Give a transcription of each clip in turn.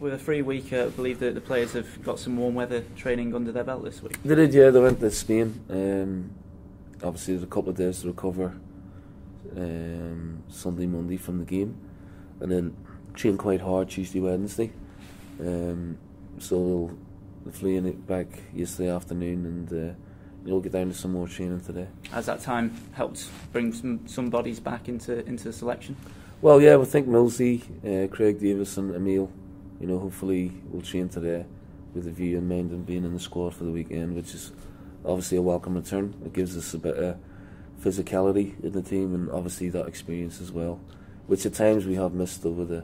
With a free week, I believe that the players have got some warm weather training under their belt this week. They did, yeah. They went to Spain. Obviously, there's a couple of days to recover. Sunday, Monday from the game, and then train quite hard Tuesday, Wednesday. So they flew in back yesterday afternoon, and you'll get down to some more training today. Has that time helped bring some bodies back into the selection? Well, yeah, we think Millsy, Craig Davis, and Emile, hopefully will train today with a view in mind and being in the squad for the weekend, which is obviously a welcome return. It gives us a bit of physicality in the team, and obviously that experience as well, which at times we have missed over the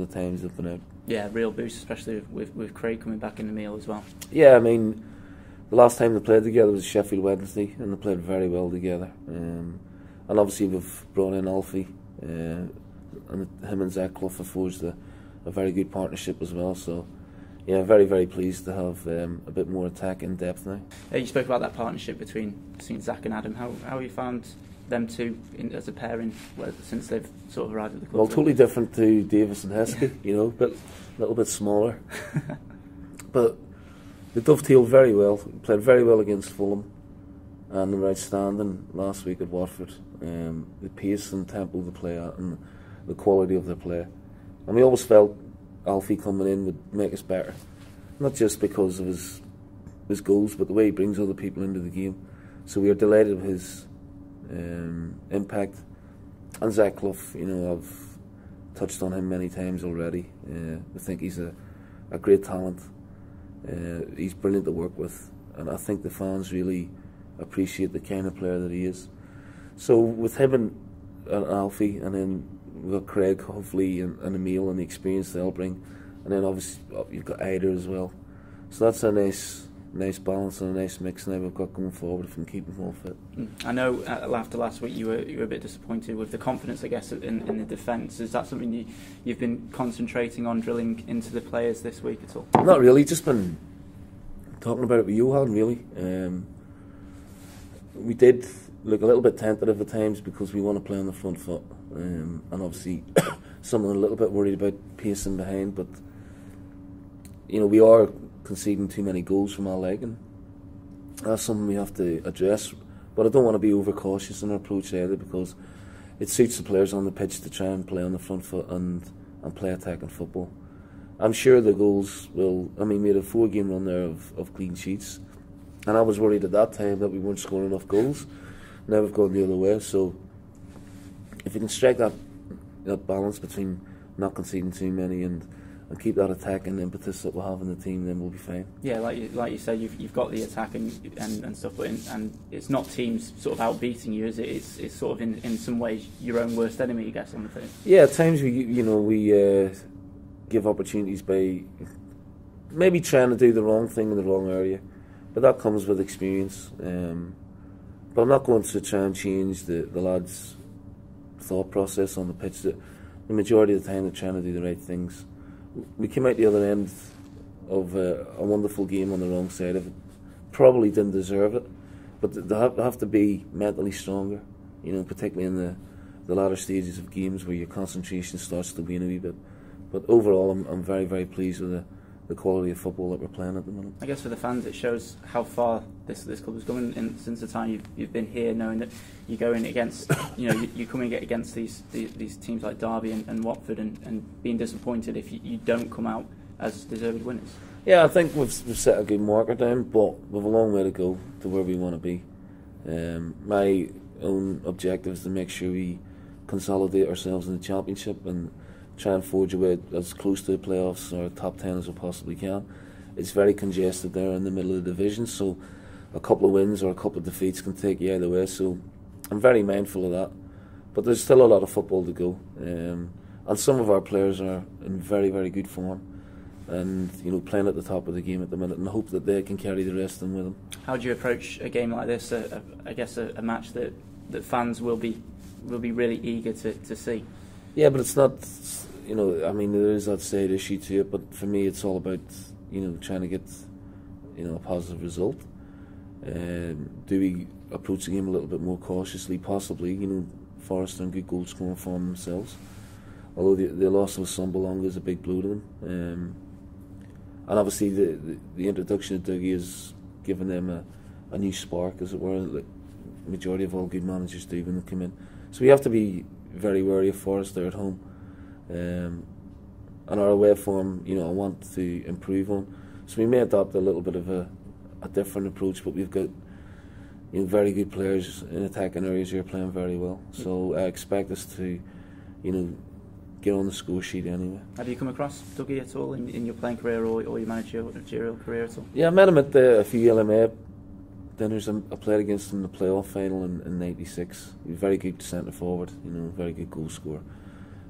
times they've been out. Yeah, real boost, especially with Craig coming back in the meal as well. Yeah, I mean, the last time they played together was Sheffield Wednesday, and they played very well together. And obviously we've brought in Alfie, and him and Zach Clough have forged a very good partnership as well. So, yeah, very, very pleased to have a bit more attack in depth now. You spoke about that partnership between Zach and Adam. How have you found them two as a pairing since they've sort of arrived at the club? Well, totally different to Davis and Heskey, but a little bit smaller. But they dovetailed very well. Played very well against Fulham, and they were outstanding last week at Watford. The pace and tempo they play at, and the quality of their play. And we always felt Alfie coming in would make us better, not just because of his goals, but the way he brings other people into the game. So we are delighted with his impact. And Zach Clough, I've touched on him many times already. I think he's a great talent. He's brilliant to work with, and I think the fans really appreciate the kind of player that he is. So with him and Alfie, and then we've got Craig, hopefully, and Emile, and the experience they'll bring, and then obviously you've got Ida as well. So that's a nice balance and a nice mix now we've got going forward if we can keep them all fit. I know after last week you were a bit disappointed with the confidence, I guess, in the defence. Is that something you've been concentrating on, drilling into the players this week at all? Not really, just been talking about it with Johan, really. We did look a little bit tentative at times because we want to play on the front foot, and obviously someone a little bit worried about pacing behind, but we are conceding too many goals from our leg, and that's something we have to address. But I don't want to be overcautious in our approach either, because it suits the players on the pitch to try and play on the front foot and play attacking football. I'm sure the goals will. We had a 4-game run there of clean sheets, and I was worried at that time that we weren't scoring enough goals. Now we've gone the other way, so if you can strike that balance between not conceding too many and keep that attack and impetus that we'll have in the team, then we'll be fine. Yeah, like you said, you've got the attack and stuff, but and it's not teams sort of outbeating you, is it? It's sort of in some ways your own worst enemy, I guess, on the field. Yeah, at times we give opportunities by maybe trying to do the wrong thing in the wrong area, but that comes with experience. But I'm not going to try and change the lads' thought process on the pitch. The majority of the time they're trying to do the right things. We came out the other end of a wonderful game on the wrong side of it. Probably didn't deserve it, but they have to be mentally stronger, particularly in the latter stages of games where your concentration starts to wane a wee bit. But overall, I'm very, very pleased with the quality of football that we're playing at the moment. I guess for the fans, it shows how far this club has gone since the time you've been here, knowing that you're going against, you're coming against these teams like Derby and Watford, and being disappointed if you don't come out as deserved winners. Yeah, I think we've set a good marker down, but we've a long way to go to where we want to be. My own objective is to make sure we consolidate ourselves in the Championship and try and forge a way as close to the playoffs or top 10 as we possibly can. It's very congested there in the middle of the division, so a couple of wins or a couple of defeats can take you either way, so I'm very mindful of that. But there's still a lot of football to go, and some of our players are in very, very good form, and playing at the top of the game at the minute, and hope that they can carry the rest of them with them. How do you approach a game like this? I guess a match that fans will be really eager to see. Yeah, but it's not, there is that side issue to it, but for me it's all about, trying to get, a positive result. Do we approach the game a little bit more cautiously? Possibly, Forest are in good goal scoring form themselves. although the loss of Sumbalonga is a big blow to them. And obviously the introduction of Dougie has given them a new spark, as it were, like the majority of all good managers do when they come in. So we have to be very wary of Forest there at home. And our away form, I want to improve on. So we may adopt a little bit of a different approach, but we've got very good players in attacking areas here playing very well. So I expect us to, get on the score sheet anyway. Have you come across Dougie at all in your playing career or your managerial career at all? Yeah, I met him at a few LMA dinners. I played against him in the playoff final in '96. He was a very good centre forward, very good goal scorer.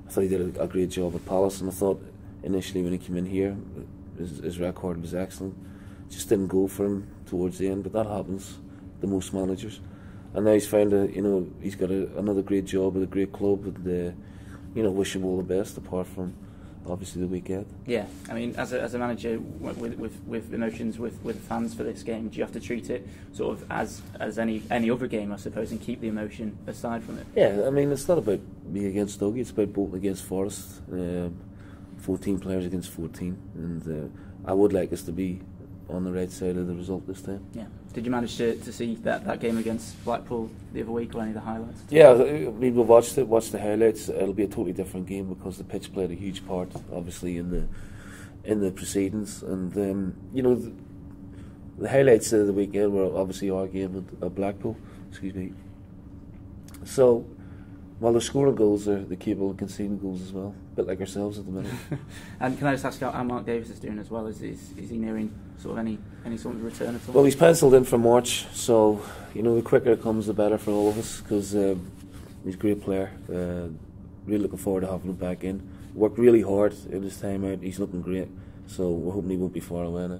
I thought he did a great job at Palace, and I thought initially when he came in here, his record was excellent. Just didn't go for him towards the end, but that happens to most managers. And now he's found he's got another great job at a great club, and wish him all the best. Apart from obviously the weekend. Yeah, I mean, as a manager with emotions with fans for this game, do you have to treat it sort of as any other game, I suppose, and keep the emotion aside from it? Yeah, I mean, it's not about me against Dougie, it's about Bolton against Forest. 14 players against 14, and I would like us to be on the right side of the result this time. Yeah. Did you manage to see that game against Blackpool the other week, or any of the highlights? Yeah, I mean, we watched the highlights. It'll be a totally different game because the pitch played a huge part, obviously, in the proceedings. And the highlights of the weekend were obviously our game at Blackpool. Excuse me. So while they're scoring goals, they're capable of conceding goals as well, a bit like ourselves at the minute. And can I just ask how Mark Davis is doing as well? Is he nearing sort of any sort of return at all? Well, he's penciled in for March, so the quicker it comes, the better for all of us, because he's a great player. Really looking forward to having him back in. Worked really hard in his time out. He's looking great, so we're hoping he won't be far away now.